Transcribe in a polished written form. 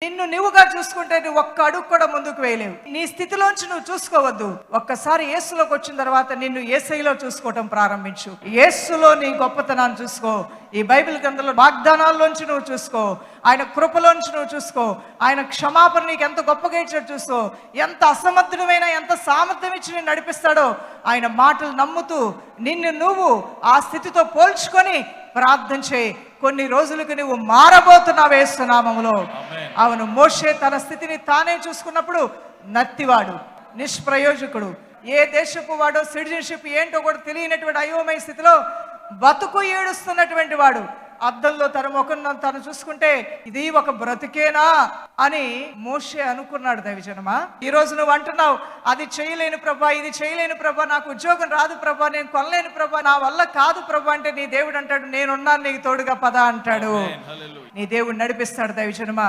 నిన్ను నువ్వుగా చూసుకుంటే నువ్వు ఒక్క అడుగు కూడా ముందుకు వేయలేవు. నీ స్థితిలోంచి నువ్వు చూసుకోవద్దు. ఒక్కసారి యేసులోకి వచ్చిన తర్వాత నిన్ను యేసయ్యలో చూసుకోవటం ప్రారంభించు. యేసులో నీ గొప్పతనాన్ని చూసుకో. ఈ బైబిల్ గ్రంథంలో వాగ్దానాల్లోంచి నువ్వు చూసుకో. ఆయన కృపలోంచి నువ్వు చూసుకో. ఆయన క్షమాపణ నీకు ఎంత గొప్పగా ఇచ్చాడు చూసుకో. ఎంత అసమర్థుడమైన ఎంత సామర్థ్యం ఇచ్చి నేను నడిపిస్తాడో ఆయన మాటలు నమ్ముతూ నిన్ను నువ్వు ఆ స్థితితో పోల్చుకొని ప్రార్థన చేయి. కొన్ని రోజులకు నువ్వు మారబోతున్నావు యేసు నామములో. అవును, మోషే తన స్థితిని తానే చూసుకున్నప్పుడు నత్తివాడు, నిష్ప్రయోజకుడు, ఏ దేశపు వాడో సిటిజన్షిప్ ఏంటో కూడా తెలియనటువంటి అయోమయ స్థితిలో బతుకు ఏడుస్తున్నటువంటి వాడు అద్దంలో తన ముఖం తను చూసుకుంటే ఇది ఒక బ్రతికేనా అని మోషే అనుకున్నాడు. దైవజనమా, ఈ రోజు నువ్వు అంటున్నావు అది చేయలేను ప్రభా, ఇది చేయలేను ప్రభా, నాకు ఉద్యోగం రాదు ప్రభా, నేను కొనలేను ప్రభా, నా వల్ల కాదు ప్రభా అంటే నీ దేవుడు అంటాడు నేనున్నాను నీకు తోడుగా పద అంటాడు. నీ దేవుడు నడిపిస్తాడు. దైవజనమా,